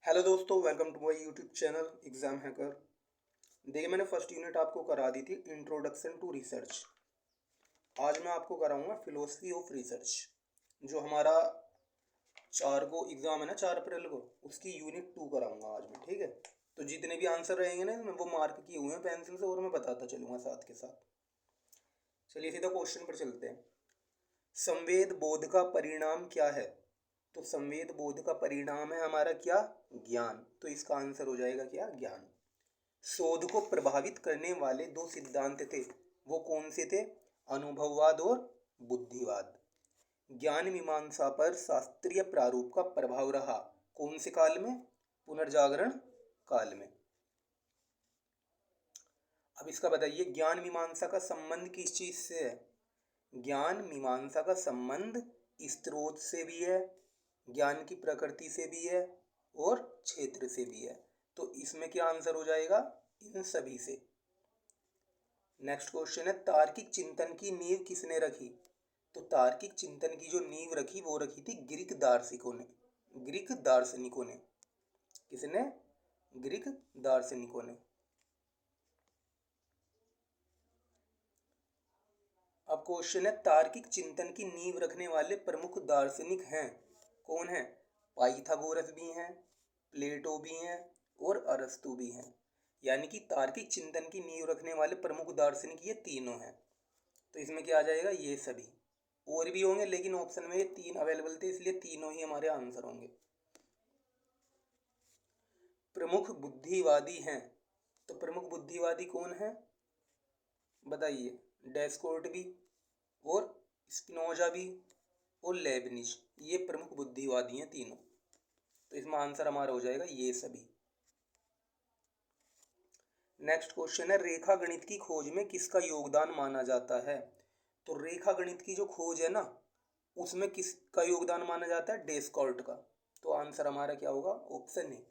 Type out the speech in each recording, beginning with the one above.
Hello दोस्तों, welcome to my YouTube channel exam hacker. देखिए, मैंने फर्स्ट यूनिट आपको करा दी थी इंट्रोडक्शन टू रिसर्च। आज मैं आपको कराऊंगा फिलोसफी ऑफ रिसर्च। जो हमारा 4 को एग्ज़ाम है ना, 4 अप्रैल को, उसकी यूनिट 2 कराऊंगा आज मैं। ठीक है, तो जितने भी आंसर रहेंगे ना इसमें, वो मार्क किए हुए हैं पेंसिल से और मैं बताता चलूँगा साथ के साथ। चलिए सीधा क्वेश्चन पर चलते हैं। संवेद बोध का परिणाम क्या है? तो संवेद बोध का परिणाम है हमारा क्या? ज्ञान। तो इसका आंसर हो जाएगा क्या? ज्ञान। शोध को प्रभावित करने वाले दो सिद्धांत थे, वो कौन से थे? अनुभववाद और बुद्धिवाद। ज्ञान मीमांसा पर शास्त्रीय प्रारूप का प्रभाव रहा, कौन से काल में? पुनर्जागरण काल में। अब इसका बताइए, ज्ञान मीमांसा का संबंध किस चीज से है? ज्ञान मीमांसा का संबंध स्रोत से भी है, ज्ञान की प्रकृति से भी है और क्षेत्र से भी है। तो इसमें क्या आंसर हो जाएगा? इन सभी से। नेक्स्ट क्वेश्चन है, तार्किक चिंतन की नींव किसने रखी? तो तार्किक चिंतन की जो नींव रखी वो रखी थी ग्रीक दार्शनिकों ने। ग्रीक दार्शनिकों ने। किसने? ग्रीक दार्शनिकों ने। अब क्वेश्चन है, तार्किक चिंतन की नींव रखने वाले प्रमुख दार्शनिक हैं? कौन है? पाइथागोरस भी हैं, प्लेटो भी हैं और अरस्तु भी हैं। यानी कि तार्किक चिंतन की नींव रखने वाले प्रमुख दार्शनिक ये तीनों हैं। तो इसमें क्या आ जाएगा? ये सभी। और भी होंगे लेकिन ऑप्शन में ये 3 अवेलेबल थे, इसलिए तीनों ही हमारे आंसर होंगे। प्रमुख बुद्धिवादी हैं, तो प्रमुख बुद्धिवादी कौन है बताइए? डेस्कोर्ट भी और स्पिनोजा भी और लेबनिज, ये प्रमुख बुद्धिवादी हैं तीनों। तो इसमें आंसर हमारा हो जाएगा ये सभी। नेक्स्ट क्वेश्चन है, रेखा गणित की खोज में किसका योगदान माना जाता है? तो रेखा गणित की जो खोज है ना, उसमें किसका योगदान माना जाता है? डेस्कॉर्ट का। तो आंसर हमारा क्या होगा? Option A.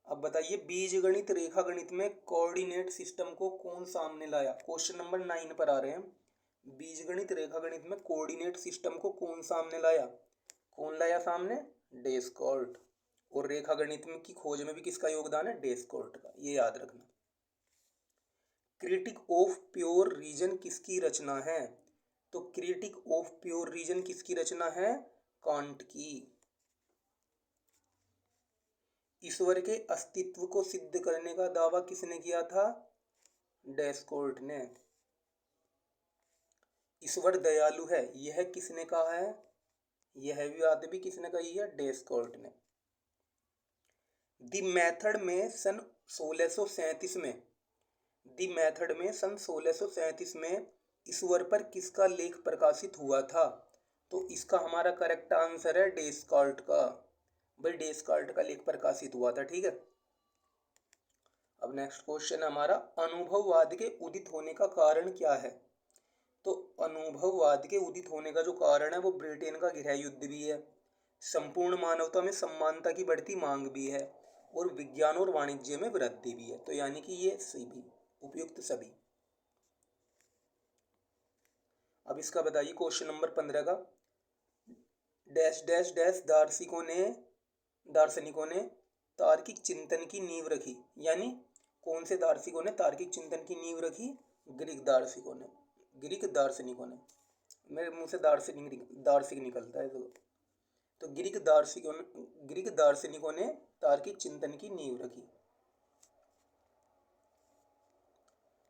अब बताइए, बीजगणित रेखा गणित में कोऑर्डिनेट सिस्टम को कौन सामने लाया? क्वेश्चन नंबर 9 पर आ रहे हैं। बीजगणित रेखा गणित में कोऑर्डिनेट सिस्टम को कौन सामने लाया? कौन लाया सामने? डेस्कॉर्ट। और रेखा गणित में की खोज में भी किसका योगदान है? डेस्कॉर्ट का, ये याद रखना। क्रिटिक ऑफ प्योर रीजन किसकी रचना है? तो क्रिटिक ऑफ प्योर रीजन किसकी रचना है? कांट की। ईश्वर के अस्तित्व को सिद्ध करने का दावा किसने किया था? डेस्कॉर्ट ने। ईश्वर दयालु है, यह किसने कहा है? यह भी बात भी किसने कही है? डेस्कॉर्ट ने। द मेथड में सन 1637 में द मेथड में सन 1637 में ईश्वर पर किसका लेख प्रकाशित हुआ था? तो इसका हमारा करेक्ट आंसर है डेस्कार्ट का। भाई डेस्कार्ट का लेख प्रकाशित हुआ था। ठीक है, अब नेक्स्ट क्वेश्चन हमारा, अनुभववाद के उदित होने का कारण क्या है? तो अनुभववाद के उदित होने का जो कारण है वो ब्रिटेन का गृह युद्ध भी है, संपूर्ण मानवता में समानता की बढ़ती मांग भी है और विज्ञान और वाणिज्य में वृद्धि भी है। तो यानी कि ये सभी उपयुक्त सभी। अब इसका बताइए, क्वेश्चन नंबर 15 का, डैश डैश डैश दार्शनिकों ने तार्किक चिंतन की नींव रखी। यानी कौन से दार्शनिकों ने तार्किक चिंतन की नींव रखी? ग्रीक दार्शनिकों ने। मेरे मुंह से दार्शनिक निकलता है तो ग्रीक दार्शनिकों ने तार्किक चिंतन की नींव रखी।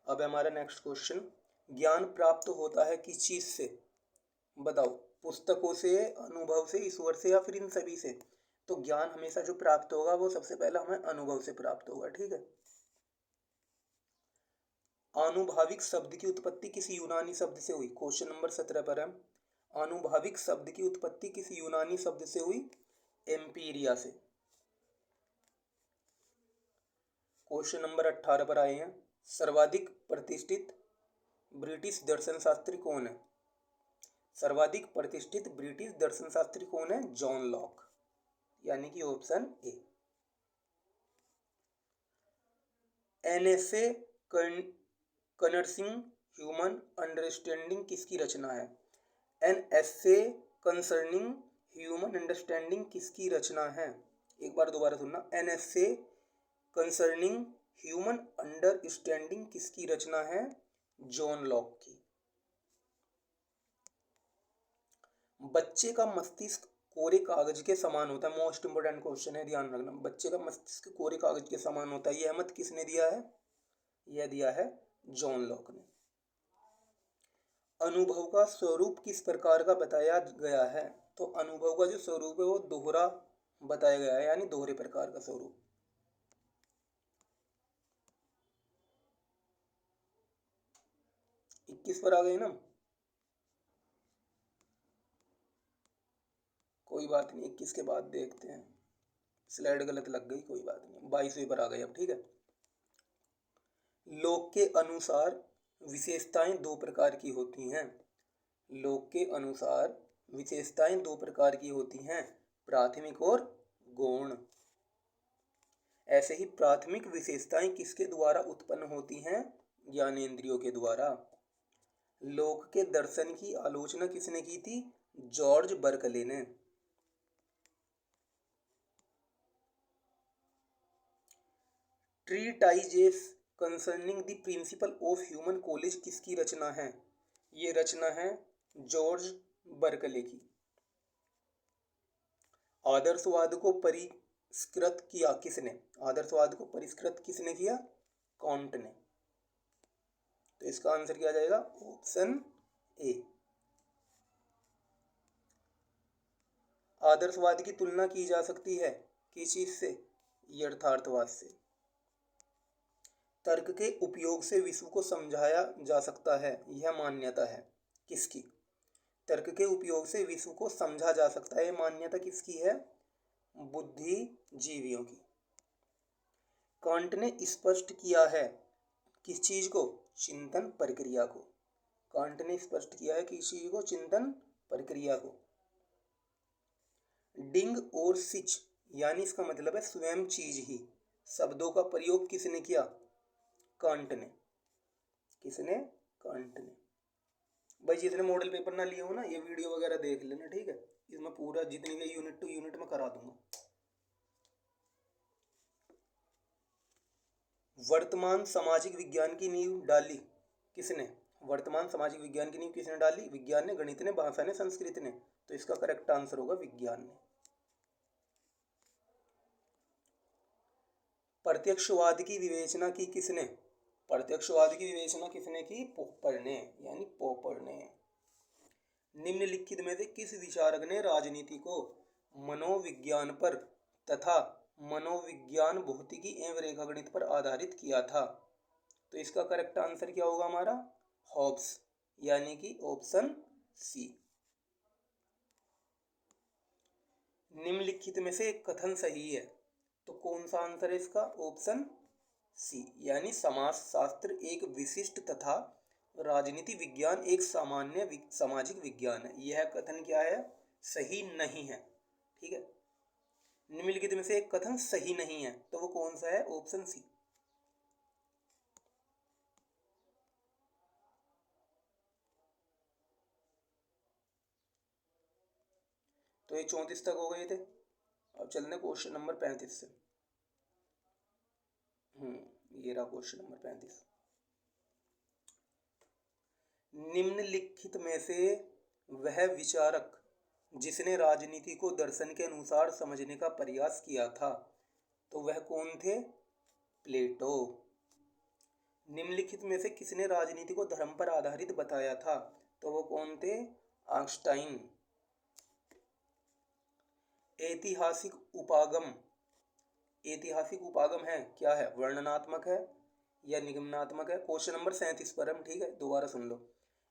अब हमारा नेक्स्ट क्वेश्चन, ज्ञान प्राप्त होता है किस चीज से? बताओ, पुस्तकों से, अनुभव से, ईश्वर से या फिर इन सभी से? तो ज्ञान हमेशा जो प्राप्त होगा वो सबसे पहले हमें अनुभव से प्राप्त होगा। ठीक है, आनुभाविक शब्द की उत्पत्ति किस यूनानी शब्द से हुई? क्वेश्चन नंबर 17 पर है। आनुभाविक शब्द की उत्पत्ति किस यूनानी शब्द से हुई? एम्पीरिया से। क्वेश्चन नंबर 18 पर आए हैं, सर्वाधिक प्रतिष्ठित ब्रिटिश दर्शन शास्त्री कौन है? सर्वाधिक प्रतिष्ठित ब्रिटिश दर्शन शास्त्री कौन है? John Locke. यानी कि option A. An essay concerning human understanding किसकी रचना है? An essay concerning human understanding किसकी रचना है? एक बार दोबारा सुनना। An essay concerning human understanding किसकी रचना है? जॉन लॉक की। बच्चे का मस्तिष्क कोरे कागज के समान होता है। मोस्ट इंपोर्टेंट क्वेश्चन है, ध्यान रखना। बच्चे का मस्तिष्क कोरे कागज के समान होता है, यह मत किसने दिया है? यह दिया है जॉन लॉक ने। अनुभव का स्वरूप किस प्रकार का बताया गया है? तो अनुभव का जो स्वरूप है वो दोहरा बताया गया है, यानी दोहरे प्रकार का स्वरूप। इक्कीस पर आ गए ना? कोई बात नहीं, 21 के बाद देखते हैं। स्लाइड गलत लग गई, कोई बात नहीं। 22वें पर आ गए अब, ठीक है। लोक के अनुसार विशेषताएं दो प्रकार की होती हैं। लोक के अनुसार विशेषताएं दो प्रकार की होती हैं, प्राथमिक और गौण। ऐसे ही प्राथमिक विशेषताएं किसके द्वारा उत्पन्न होती हैं? ज्ञानेंद्रियों के द्वारा। लोक के दर्शन की आलोचना किसने की थी? जॉर्ज बर्कले ने। Treatises concerning the principle of human knowledge किसकी रचना है? ये रचना है जॉर्ज बर्कले की। आदर्शवाद को परिष्कृत किया किसने? आदर्शवाद को परिष्कृत किसने किया? कांट ने। तो इसका आंसर क्या जाएगा? Option A. आदर्शवाद की तुलना की जा सकती है किस चीज से? यथार्थवाद से। तर्क के उपयोग से विश्व को समझाया जा सकता है, यह मान्यता है किसकी? तर्क के उपयोग से विश्व को समझा जा सकता है, यह मान्यता किसकी है? बुद्धिजीवियों की। कांट ने स्पष्ट किया है किस चीज को? चिंतन प्रक्रिया को। कांट ने स्पष्ट किया है किस चीज को? चिंतन प्रक्रिया को। डिंग और सिच यानी इसका मतलब है स्वयं चीज ही, शब्दों का प्रयोग किसने किया? कांट ने। किसने? कांट ने। भाई जितने मॉडल पेपर ना लिए हो ना, ये वीडियो वगैरह देख लेना, ठीक है। इसमें पूरा जितनी भी यूनिट टू यूनिट में करा दूंगा। वर्तमान सामाजिक विज्ञान की नींव डाली किसने? वर्तमान सामाजिक विज्ञान की नींव किसने डाली? विज्ञान ने, गणित ने, भाषा ने, संस्कृत ने। तो इसका करेक्ट आंसर होगा विज्ञान ने। प्रत्यक्षवाद की विवेचना की किसने? प्रत्यक्षवाद की विवेचना किसने की? पोपर ने, यानी पोपर ने। निम्नलिखित में से किस विचारक ने राजनीति को मनोविज्ञान पर तथा मनोविज्ञान, भौतिकी एवं रेखागणित पर आधारित किया था? तो इसका करेक्ट आंसर क्या होगा हमारा? हॉब्स, यानी कि ऑप्शन सी। निम्नलिखित में से एक कथन सही है, तो कौन सा आंसर है इसका? ऑप्शन सी, यानी समाजशास्त्र एक विशिष्ट तथा राजनीति विज्ञान एक सामान्य सामाजिक विज्ञान है। यह कथन क्या है? सही नहीं है, ठीक है। निम्नलिखित में से एक कथन सही नहीं है, तो वो कौन सा है? Option C. तो ये 34 तक हो गए थे। अब चलने क्वेश्चन नंबर 35 से। ये रहा क्वेश्चन नंबर 35। निम्नलिखित में से वह विचारक जिसने राजनीति को दर्शन के अनुसार समझने का प्रयास किया था, तो वह कौन थे? प्लेटो। निम्नलिखित में से किसने राजनीति को धर्म पर आधारित बताया था? तो वो कौन थे? आइंस्टाइन। ऐतिहासिक उपागम, ऐतिहासिक उपागम है क्या है? वर्णनात्मक है या निगमनात्मक है? क्वेश्चन नंबर 37 पर हम, ठीक है, दोबारा सुन लो।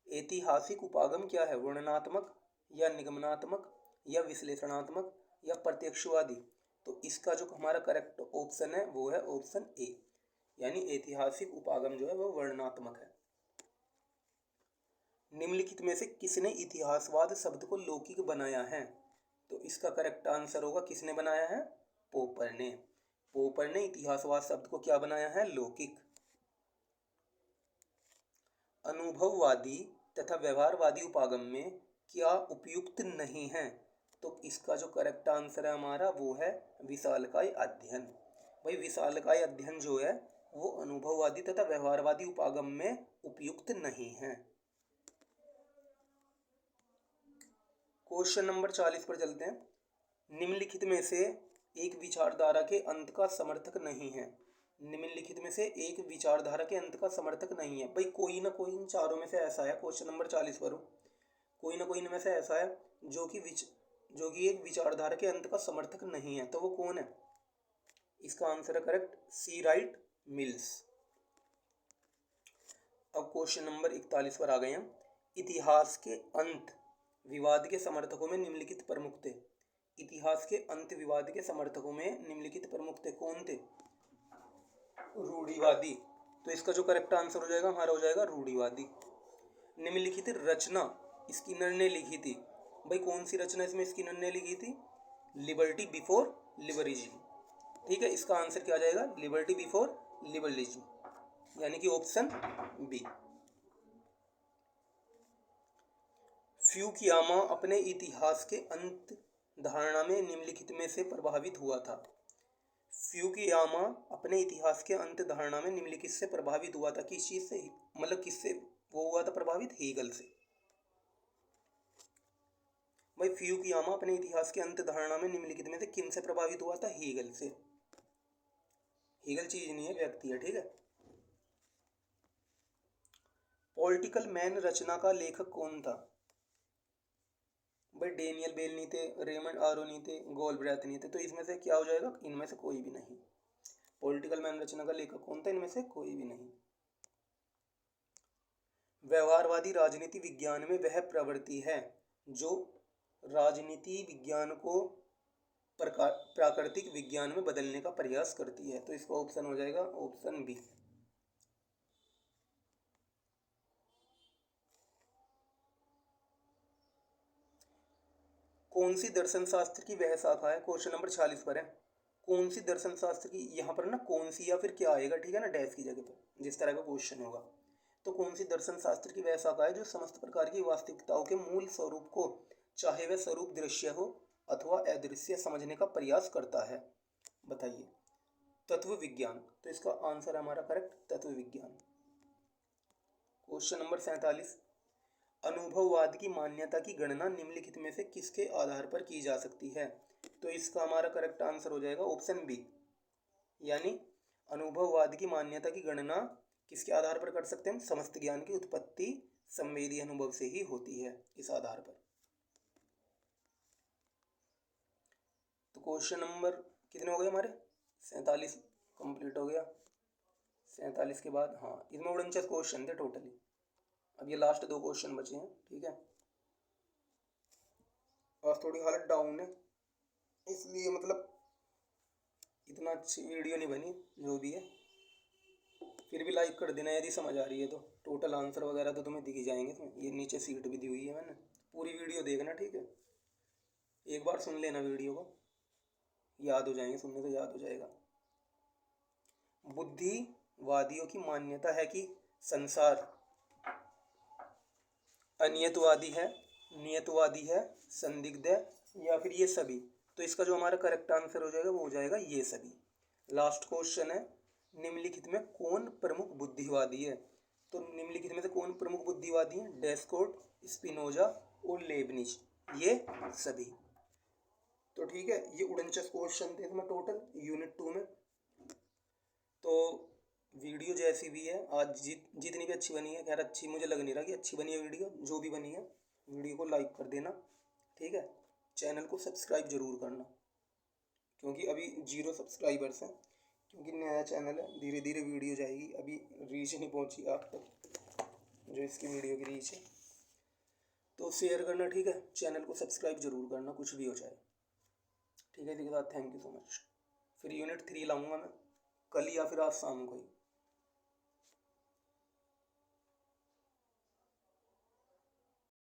ऐतिहासिक उपागम क्या है? वर्णनात्मक या निगमनात्मक या विश्लेषणात्मक या प्रत्यक्षवादी? तो इसका जो हमारा करेक्ट ऑप्शन है वो है ऑप्शन ए, यानी ऐतिहासिक उपागम जो है वो वर्णनात्मक है। निम्नलिखित में से किसने इतिहासवाद शब्द को लौकिक बनाया है? तो इसका करेक्ट आंसर होगा किसने बनाया है? पोपर ने। पोपर ने इतिहासवाद शब्द को क्या बनाया है? लौकिक। अनुभववादी तथा व्यवहारवादी उपागम में क्या उपयुक्त नहीं है? तो इसका जो करेक्ट आंसर है हमारा वो है विशालकाय अध्ययन। भाई विशालकाय अध्ययन जो है वो अनुभववादी तथा व्यवहारवादी उपागम में उपयुक्त नहीं है। क्वेश्चन नंबर 40 पर चलते हैं। निम्नलिखित में से एक विचारधारा के अंत का समर्थक नहीं है। निम्नलिखित में से एक विचारधारा के अंत का समर्थक नहीं है। भाई कोई ना कोई इन चारों में से ऐसा है, क्वेश्चन नंबर 40 पर कोई ना कोई इनमें से ऐसा है जो कि एक विचारधारा के अंत का समर्थक नहीं है। तो वो कौन है? इसका आंसर है करेक्ट सी राइट मिल्स। अब क्वेश्चन नंबर 41 पर आ गए हम। इतिहास के अंत विवाद के समर्थकों में निम्नलिखित प्रमुख थे। इतिहास के अंत विवाद के समर्थकों में निम्नलिखित प्रमुख थे, कौन थे? रूढ़िवादी। तो इसका जो करेक्ट आंसर हो जाएगा हमारा हो जाएगा रूढ़िवादी। निम्नलिखित रचना स्किनर ने लिखी थी। भाई कौन सी रचना इसमें स्किनर ने लिखी थी? Liberty before liberalism. ठीक है, इसका आंसर क्या आ जाएगा? लिबर्टी बिफोर लिबरलिज्म, यानी कि ऑप्शन बी। फ्यूकुयामा अपने इतिहास के अंत धारणा में निम्नलिखित में से प्रभावित हुआ था। फ्यूकुयामा अपने इतिहास के अंत धारणा में निम्नलिखित से प्रभावित हुआ था। किस चीज से? मतलब किससे वो हुआ था प्रभावित? हीगल से। भाई फ्यूकुयामा अपने इतिहास के अंत धारणा में निम्नलिखित में से किन से प्रभावित हुआ था? हीगल से। हीगल चीज नहीं है, व्यक्ति है। ठीक है। पॉलिटिकल मैन रचना का लेखक कौन था? भाई डेनियल बेल नहीं थे, रेमंड आरो नहीं थे, गोलब्रैथ नहीं थे। तो इसमें से क्या हो जाएगा? इनमें से कोई भी नहीं। पॉलिटिकल मैन रचना का लेखक कौन था? इनमें से कोई भी नहीं। व्यवहारवादी राजनीति विज्ञान में वह प्रवृत्ति है जो राजनीति विज्ञान को प्राकृतिक विज्ञान में बदलने का प्रयास करती है। तो इसका ऑप्शन हो जाएगा ऑप्शन बी। कौन सी दर्शन शास्त्र की वह शाखा है? क्वेश्चन नंबर 46 पर है। कौन सी दर्शन शास्त्र की, यहाँ पर ना कौन सी या फिर क्या आएगा, ठीक है ना, डैश की जगह पर जिस तरह का क्वेश्चन होगा। तो कौन सी दर्शन शास्त्र की वह शाखा है जो समस्त प्रकार की वास्तविकताओं के मूल स्वरूप को, चाहे वह स्वरूप दृश्य हो अथवा अदृश्य, समझने का प्रयास करता है? बताइए। तत्व विज्ञान। तो इसका आंसर हमारा करेक्ट तत्व विज्ञान। Question number 47। अनुभववाद की मान्यता की गणना निम्नलिखित में से किसके आधार पर की जा सकती है? तो इसका हमारा करेक्ट आंसर हो जाएगा ऑप्शन बी, यानी अनुभववाद की मान्यता की गणना किसके आधार पर कर सकते हैं? समस्त ज्ञान की उत्पत्ति संवेदी अनुभव से ही होती है, इस आधार पर। तो क्वेश्चन नंबर कितने हो गए हमारे? 47 कंप्लीट हो गया। 47 के बाद हाँ, इसमें 49 क्वेश्चन थे टोटली। अब ये लास्ट 2 क्वेश्चन बचे हैं। ठीक है, और थोड़ी हालत डाउन है, इसलिए मतलब इतना अच्छी वीडियो नहीं बनी। जो भी है फिर भी लाइक कर देना यदि समझ आ रही है तो। टोटल आंसर वगैरह तो तुम्हें दिख ही जाएंगे इसमें। ये नीचे सीट भी दी हुई है मैंने। पूरी वीडियो देखना, ठीक है। एक बार सुन लेना वीडियो को, याद हो जाएंगे, सुनने से याद हो जाएगा। बुद्धिवादियों की मान्यता है कि संसार अनियतवादी है, नियतवादी है, संदिग्ध है, या फिर ये सभी। तो इसका जो हमारा करेक्ट आंसर हो जाएगा वो हो जाएगा ये सभी। लास्ट क्वेश्चन है, निम्नलिखित में कौन प्रमुख बुद्धिवादी है? तो निम्नलिखित में से कौन प्रमुख बुद्धिवादी है? डेस्कोट, स्पिनोजा और लेबनिज, ये सभी। तो ठीक है, ये 49 क्वेश्चन थे इसमें टोटल यूनिट 2 में। तो वीडियो जैसी भी है आज जितनी भी अच्छी बनी है, खैर अच्छी मुझे लग नहीं रहा कि अच्छी बनी है वीडियो, जो भी बनी है वीडियो को लाइक कर देना, ठीक है। चैनल को सब्सक्राइब जरूर करना, क्योंकि अभी 0 सब्सक्राइबर्स हैं, क्योंकि नया चैनल है। धीरे धीरे वीडियो जाएगी, अभी रीच नहीं पहुंची आप तक जो इसकी वीडियो की रीच है। तो शेयर करना, ठीक है। चैनल को सब्सक्राइब जरूर करना, कुछ भी हो जाए, ठीक है। इसके साथ थैंक यू सो मच। फिर यूनिट 3 लाऊंगा मैं कल या फिर आज शाम को ही।